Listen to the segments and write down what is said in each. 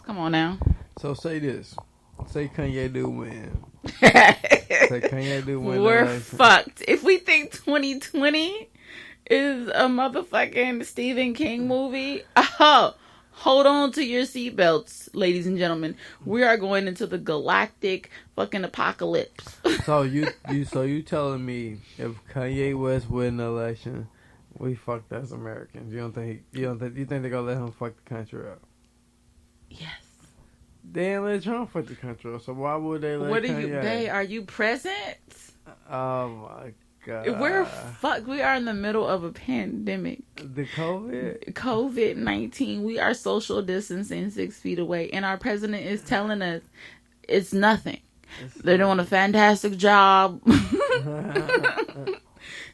Come on now. So say this. Say Kanye do win. Say Kanye do win the We're election. fucked. If we think 2020 is a motherfucking Stephen King movie, oh, hold on to your seatbelts, ladies and gentlemen. We are going into the galactic fucking apocalypse. So you telling me if Kanye West win the election, we fucked as Americans? You think they're gonna let him fuck the country up? Yes. They ain't let Trump fuck the country up, so why would they let Kanye? Babe, are you present? Oh my god. We're fucked. We are in the middle of a pandemic. The COVID? COVID-19. We are social distancing 6 feet away, and our president is telling us it's nothing. They're doing a fantastic job.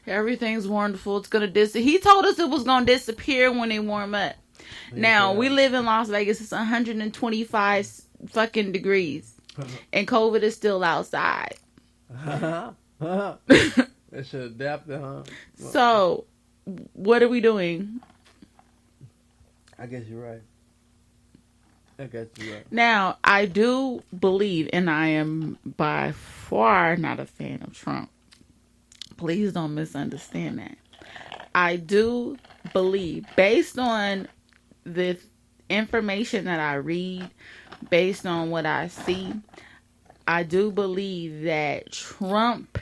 Everything's wonderful. It's gonna He told us it was gonna disappear when they warm up. Now we live in Las Vegas. It's 125 fucking degrees, and COVID is still outside. They should adapt it, huh? So, what are we doing? I guess you're right. Now, I do believe, and I am by far not a fan of Trump. Please don't misunderstand that. I do believe, based on the information that I read, based on what I see, I do believe that Trump,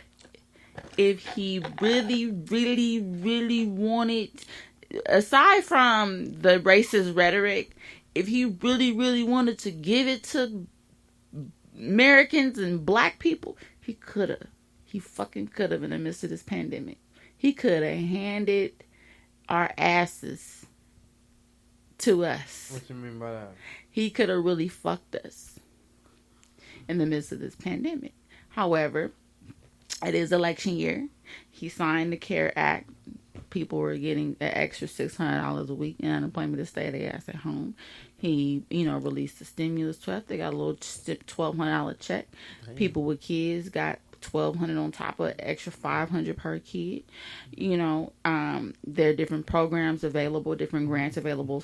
if he really, really, really wanted, aside from the racist rhetoric, if he really, really wanted to give it to Americans and black people, he could have. He fucking could have in the midst of this pandemic. He could have handed our asses to us. What you mean by that? He could have really fucked us in the midst of this pandemic. However, it is election year. He signed the CARE Act. People were getting an extra $600 a week in unemployment to stay their ass at home. He, released the stimulus check. They got a little $1,200 check. Damn. People with kids got $1,200 on top of extra $500 per kid. There are different programs available, different grants available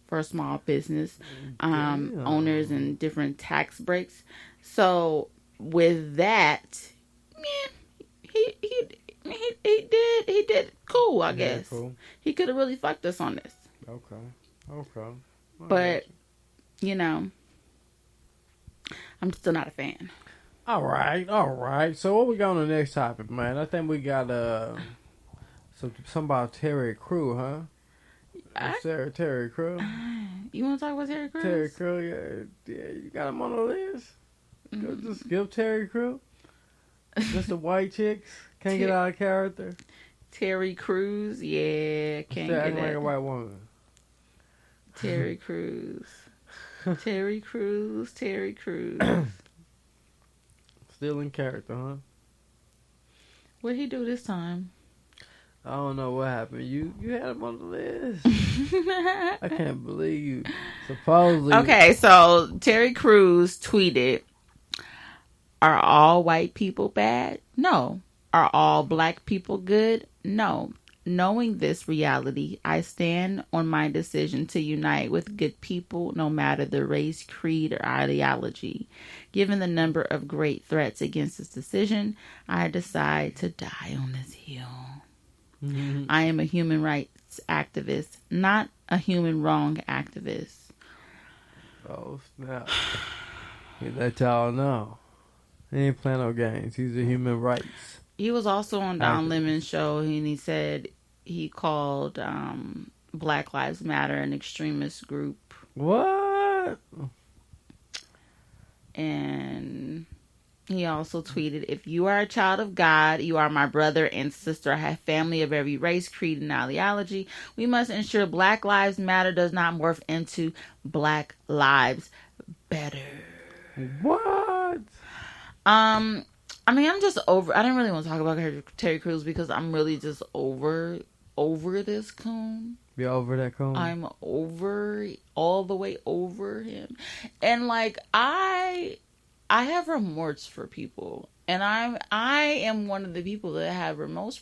for small business owners and different tax breaks. So with that, he did cool, I guess. Cool. He could have really fucked us on this. Okay. But, I'm still not a fan. All right. So what we got on the next topic, man? I think we got something about Terry Crews, huh? Terry Crews. You want to talk about Terry Crews? Terry Crews, yeah, you got him on the list. Just give Terry Crews. Just the white chicks can't get out of character. Terry Crews, yeah, can't get acting like a white woman. Terry Crews. Terry Crews. Still in character, huh? What'd he do this time? I don't know what happened. You had him on the list. I can't believe you. Supposedly. Okay, so Terry Crews tweeted, "Are all white people bad? No. Are all black people good? No. Knowing this reality, I stand on my decision to unite with good people, no matter the race, creed, or ideology. Given the number of great threats against this decision, I decide to die on this hill. Mm-hmm. I am a human rights activist, not a human wrong activist." Oh, snap. He let y'all know. He ain't playing no games. He's a human rights. He was also on Don Lemon's show, and he said he called Black Lives Matter an extremist group. What? And he also tweeted, "If you are a child of God, you are my brother and sister. I have family of every race, creed, and ideology. We must ensure Black Lives Matter does not morph into Black Lives Better." What? I'm just over. I didn't really want to talk about Terry Crews because I'm really just over this coon. You're over that coon? I'm all the way over him. And I have remorse for people. And I am one of the people that have remorse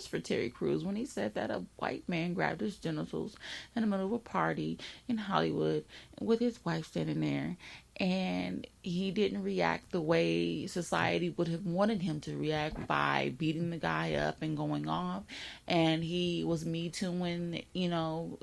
for Terry Crews when he said that a white man grabbed his genitals in the middle of a party in Hollywood with his wife standing there, and he didn't react the way society would have wanted him to react by beating the guy up and going off. And he was Me Tooing,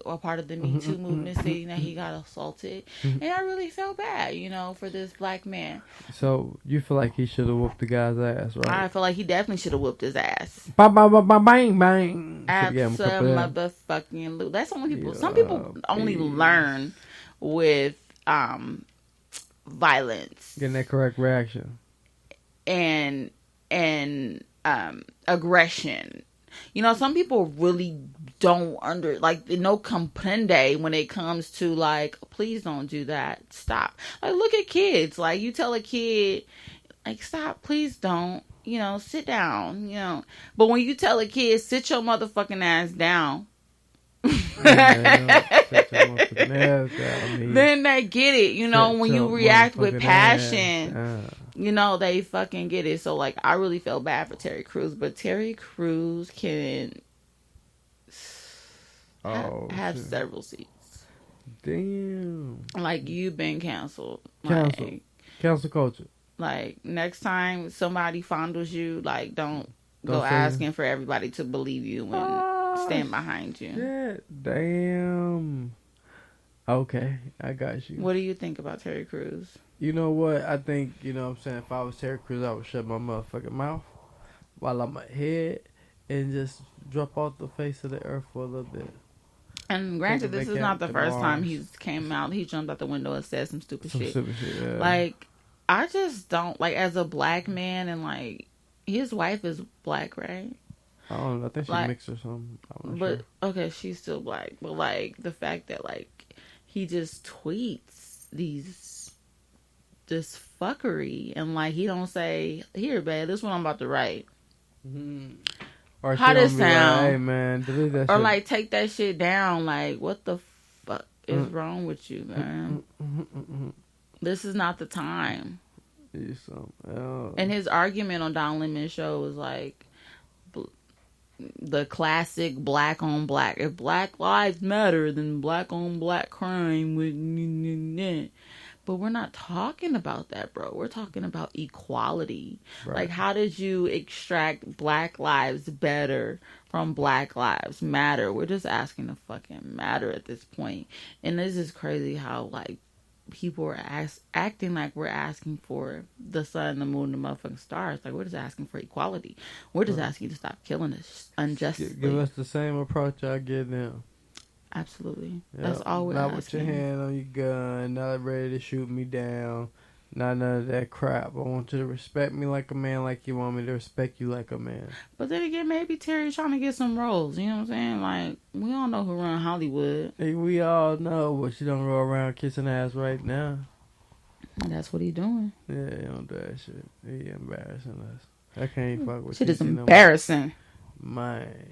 a part of the Me Too movement, saying that he got assaulted. And I really felt bad, for this black man. So you feel like he should have whooped the guy's ass, right? I feel like he definitely should have whooped his ass. Bang, bang, bang, bang, bang. Absolutely. That's only people. Some people only learn with violence, getting that correct reaction, and aggression. Some people really don't no comprende when it comes to like, please don't do that. Stop. Like, look at kids. Like, you tell a kid, like, stop, please don't. Sit down. But when you tell a kid, sit your motherfucking ass down. Then they get it. When you react with passion, they fucking get it. So, like, I really feel bad for Terry Crews, but Terry Crews can have several seats. Damn. Like, you've been canceled. Cancel culture. Like, next time somebody fondles you, like, don't go asking for everybody to believe you and stand behind you. Yeah, damn. Okay, I got you. What do you think about Terry Crews? You know what? I think, if I was Terry Crews, I would shut my motherfucking mouth while I'm ahead and just drop off the face of the earth for a little bit. And granted, this is not the first time he's came out. He jumped out the window and said some stupid shit. Yeah. Like, I just don't, like, as a black man, and, like, his wife is black, right? I don't know. I think she's mixed or something. I'm not sure. Okay, she's still black. But, like, the fact that, like, he just tweets this fuckery, and, like, he don't say, here, babe, this is what I'm about to write. Mm-hmm. Or how does sound? Like, hey, man, delete that or, shit. like, take that shit down. Like, what the fuck is wrong with you, man? This is not the time. And his argument on Don Lemon's show was like the classic black on black. If Black Lives Matter, then black on black crime would. But we're not talking about that, bro. We're talking about equality. Right. Like, how did you extract Black Lives Better from Black Lives Matter? We're just asking to fucking matter at this point. And this is crazy how, like, people are acting like we're asking for the sun, the moon, the motherfucking stars. Like, we're just asking for equality. We're just asking you to stop killing us unjustly. Give us the same approach I give them. Absolutely. Yep. That's all we're asking. Not with your hand on your gun, not ready to shoot me down, not none of that crap. I want you to respect me like a man, like you want me to respect you like a man. But then again, maybe Terry's trying to get some roles. You know what I'm saying? Like, we all know who run Hollywood. Hey, we all know, but you don't go around kissing ass right now. That's what he doing. Yeah, he don't do that shit. He embarrassing us. I can't fuck with shit. Is embarrassing. Man.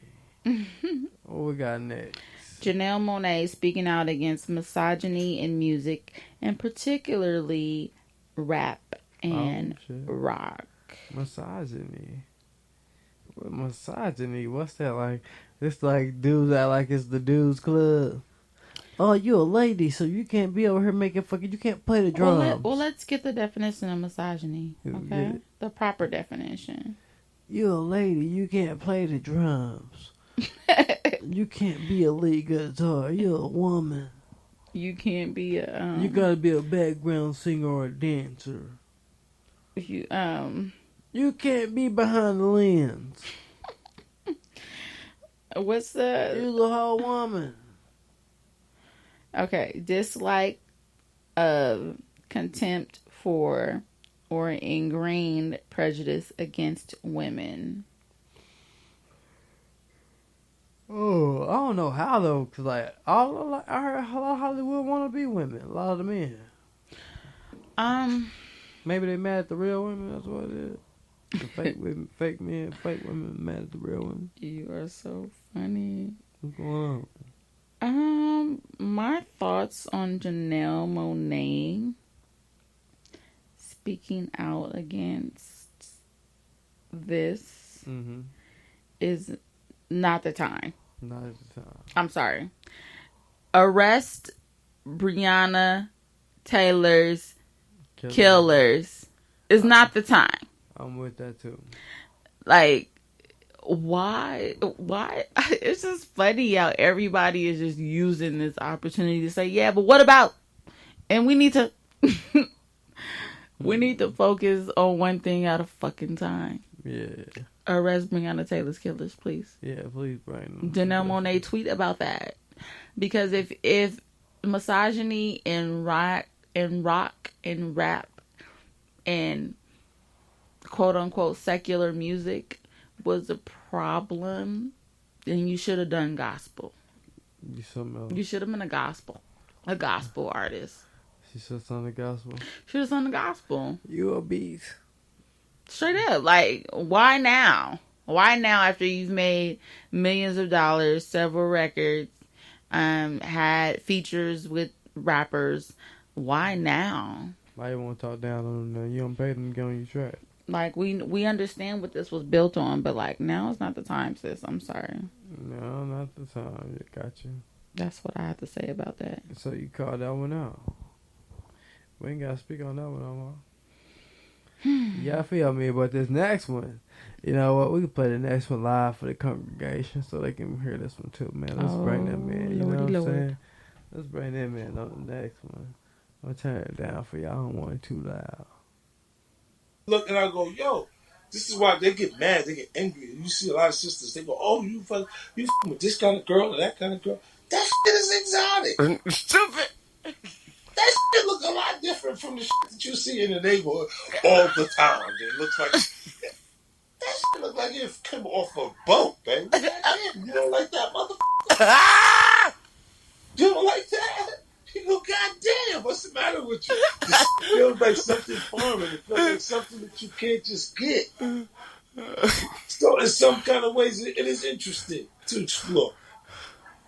What we got next? Janelle Monáe speaking out against misogyny in music, and particularly rap and rock. Misogyny? What's that like? It's like dudes act like it's the dudes club. Oh, you a lady, so you can't be over here making fucking. You can't play the drums. Well, let's get the definition of misogyny. Okay, the proper definition. You a lady, you can't play the drums. You can't be a lead guitar. You're a woman. You can't be a. You gotta be a background singer or a dancer. You can't be behind the lens. What's the? You're a whole woman. Okay, dislike of, contempt for, or ingrained prejudice against women. Oh, I don't know how though, cause I heard a lot of Hollywood want to be women, a lot of the men. Maybe they mad at the real women. That's what it is. The fake women, fake women mad at the real women. You are so funny. What's going on? My thoughts on Janelle Monáe speaking out against this is not the time. Not at the time. I'm sorry. Arrest Breonna tailors, killers. It's not the time. I'm with that too. Like, why? It's just funny how everybody is just using this opportunity to say, yeah, but what about? And we need to, we need to focus on one thing at a fucking time. Yeah. Arrest Breonna Taylor's killers, please. Yeah, please bring them. Janelle Monáe tweet about that, because if misogyny in rock and rap and quote unquote secular music was a problem, then you should have done gospel. You should have been a gospel artist. She should have sung the gospel. Should have sung the gospel. You a beast. Straight up, like, why now? Why now after you've made millions of dollars, several records, had features with rappers? Why now? Why you want to talk down on them? You don't pay them to get on your track. Like, we understand what this was built on, but like, now is not the time, sis. I'm sorry. No, not the time. I got you. That's what I have to say about that. So you called that one out. We ain't got to speak on that one no more. Y'all feel me about this next one. You know what? We can play the next one live for the congregation so they can hear this one too, man. Let's bring them in. You know what I'm saying? Let's bring them in on the next one. I'm going to turn it down for y'all. I don't want it too loud. Look, and I go, yo, this is why they get mad, they get angry. And you see a lot of sisters, they go, oh, you fucking with this kind of girl or that kind of girl. That shit is exotic. Stupid. That shit look a lot different from the shit that you see in the neighborhood all the time. It looks like that shit look like it came off a boat, baby. Goddamn, you don't like that, motherfucker? You don't like that? You go, goddamn, what's the matter with you? It feels like something foreign. It feels like something that you can't just get. So in some kind of ways, it is interesting to explore.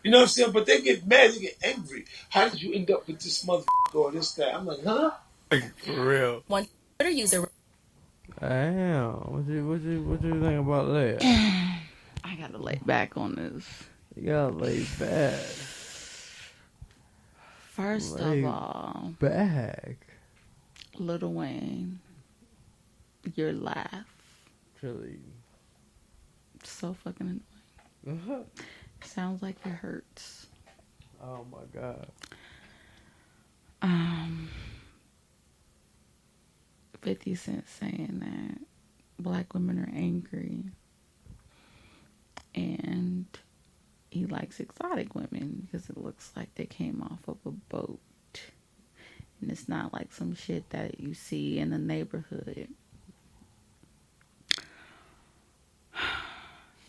You know what I'm saying? But they get mad, they get angry. How did you end up with this motherfucker or this, that? I'm like, huh? For real. One Twitter user. Damn. What you think about that? I gotta lay back on this. You gotta lay back. First of all, back. Lil Wayne, your laugh. Really? So fucking annoying. Sounds like it hurts. Oh my God. 50 Cent saying that black women are angry and he likes exotic women because it looks like they came off of a boat and it's not like some shit that you see in the neighborhood.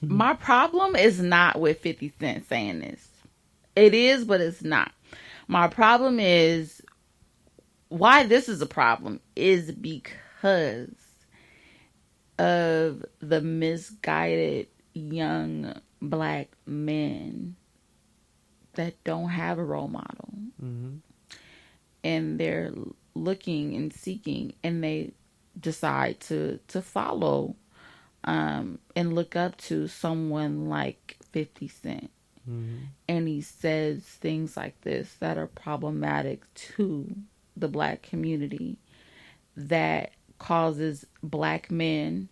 My problem is not with 50 Cent saying this. It is, but it's not. My problem is, why this is a problem is because of the misguided young black men that don't have a role model. Mm-hmm. And they're looking and seeking, and they decide to follow and look up to someone like 50 Cent. Mm-hmm. And he says things like this that are problematic to the black community, that causes black men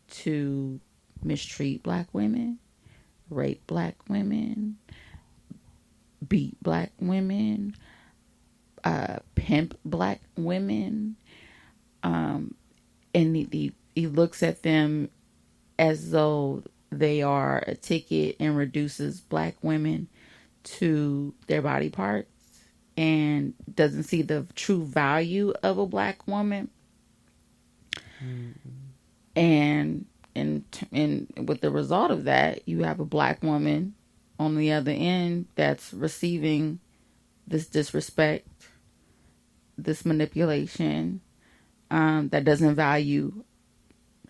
to mistreat black women, rape black women, beat black women, pimp black women. And he looks at them as though they are a ticket and reduces black women to their body parts and doesn't see the true value of a black woman. And with the result of that, you have a black woman on the other end that's receiving this disrespect, this manipulation, that doesn't value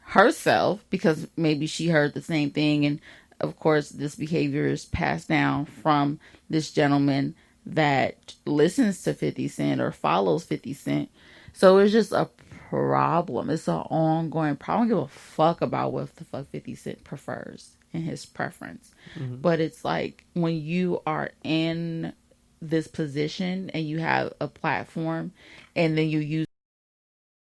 herself because maybe she heard the same thing, and of course this behavior is passed down from this gentleman that listens to 50 Cent or follows 50 Cent. So it's just a problem. It's an ongoing problem. I don't give a fuck about what the fuck 50 Cent prefers and his preference. Mm-hmm. But it's like when you are in this position and you have a platform and then you use